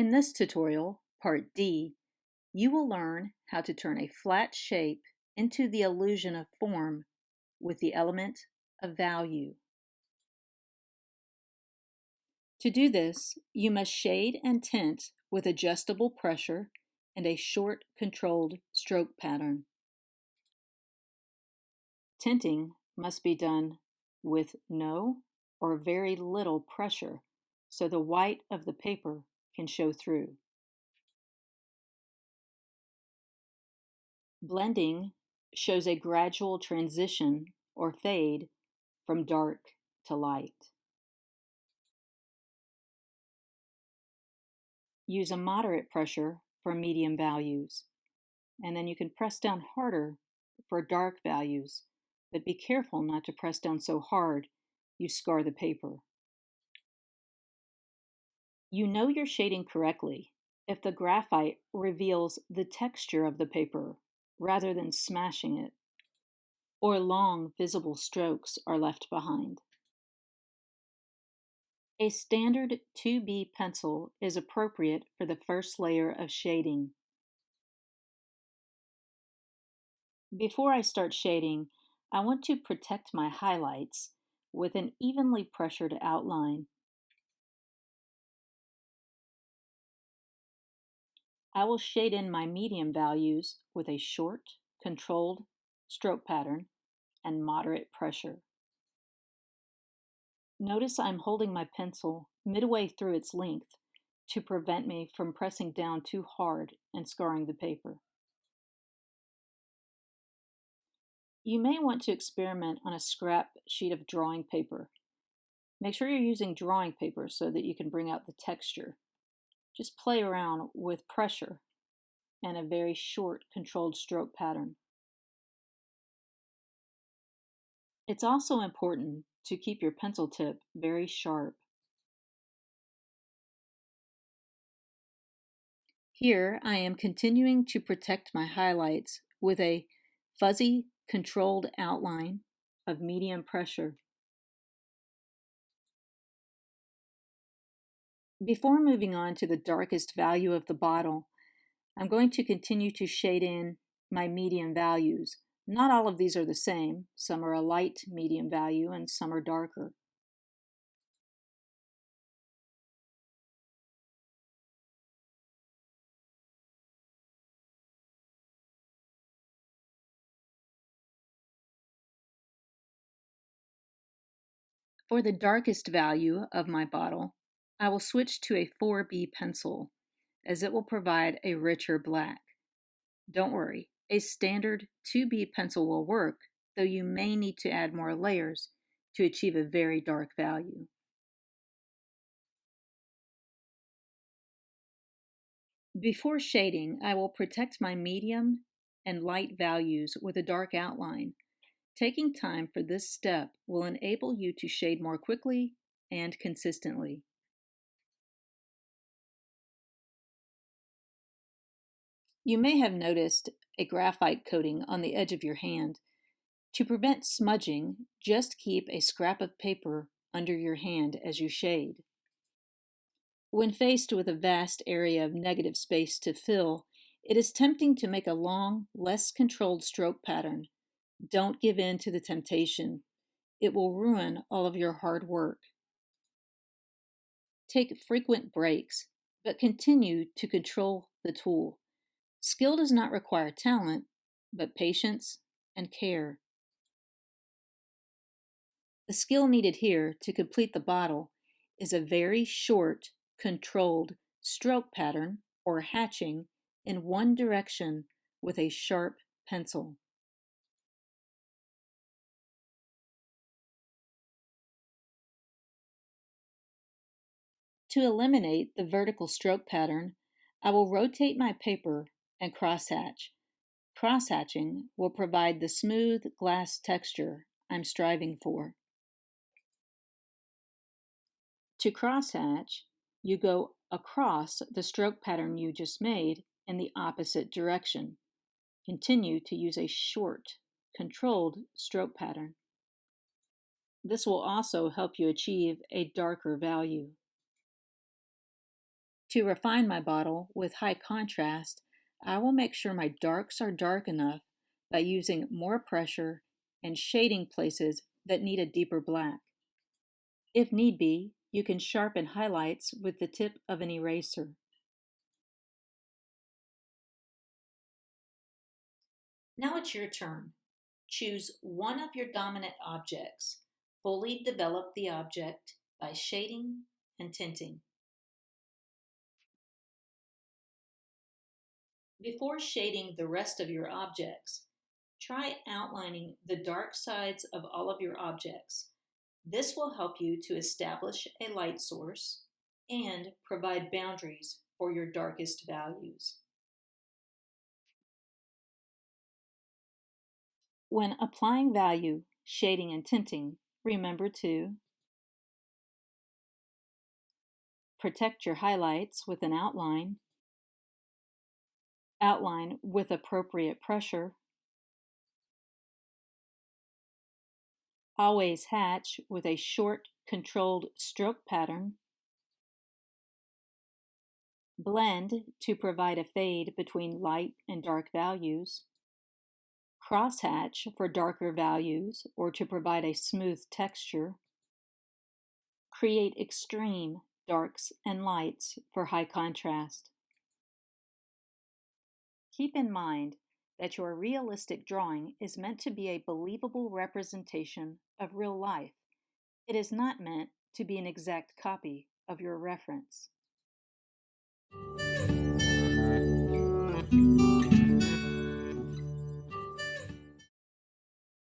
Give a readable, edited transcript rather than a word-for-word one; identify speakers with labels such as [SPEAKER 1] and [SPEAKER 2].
[SPEAKER 1] In this tutorial, Part D, you will learn how to turn a flat shape into the illusion of form with the element of value. To do this, you must shade and tint with adjustable pressure and a short controlled stroke pattern. Tinting must be done with no or very little pressure so the white of the paper can show through. Blending shows a gradual transition or fade from dark to light. Use a moderate pressure for medium values, and then you can press down harder for dark values, but be careful not to press down so hard you scar the paper. You know you're shading correctly if the graphite reveals the texture of the paper rather than smashing it, or long visible strokes are left behind. A standard 2B pencil is appropriate for the first layer of shading. Before I start shading, I want to protect my highlights with an evenly pressured outline. I will shade in my medium values with a short, controlled stroke pattern and moderate pressure. Notice I'm holding my pencil midway through its length to prevent me from pressing down too hard and scarring the paper. You may want to experiment on a scrap sheet of drawing paper. Make sure you're using drawing paper so that you can bring out the texture. Just play around with pressure and a very short controlled stroke pattern. It's also important to keep your pencil tip very sharp. Here I am continuing to protect my highlights with a fuzzy controlled outline of medium pressure. Before moving on to the darkest value of the bottle, I'm going to continue to shade in my medium values. Not all of these are the same. Some are a light medium value and some are darker. For the darkest value of my bottle, I will switch to a 4B pencil, as it will provide a richer black. Don't worry, a standard 2B pencil will work, though you may need to add more layers to achieve a very dark value. Before shading, I will protect my medium and light values with a dark outline. Taking time for this step will enable you to shade more quickly and consistently. You may have noticed a graphite coating on the edge of your hand. To prevent smudging, just keep a scrap of paper under your hand as you shade. When faced with a vast area of negative space to fill, it is tempting to make a long, less controlled stroke pattern. Don't give in to the temptation. It will ruin all of your hard work. Take frequent breaks, but continue to control the tool. Skill does not require talent, but patience and care. The skill needed here to complete the bottle is a very short, controlled stroke pattern or hatching in one direction with a sharp pencil. To eliminate the vertical stroke pattern, I will rotate my paper and crosshatch. Crosshatching will provide the smooth glass texture I'm striving for. To crosshatch, you go across the stroke pattern you just made in the opposite direction. Continue to use a short, controlled stroke pattern. This will also help you achieve a darker value. To refine my bottle with high contrast, I will make sure my darks are dark enough by using more pressure and shading places that need a deeper black. If need be, you can sharpen highlights with the tip of an eraser. Now it's your turn. Choose one of your dominant objects. Fully develop the object by shading and tinting. Before shading the rest of your objects, try outlining the dark sides of all of your objects. This will help you to establish a light source and provide boundaries for your darkest values. When applying value, shading, and tinting, remember to protect your highlights with an outline with appropriate pressure, always hatch with a short, controlled stroke pattern, blend to provide a fade between light and dark values, crosshatch for darker values or to provide a smooth texture, create extreme darks and lights for high contrast. Keep in mind that your realistic drawing is meant to be a believable representation of real life. It is not meant to be an exact copy of your reference.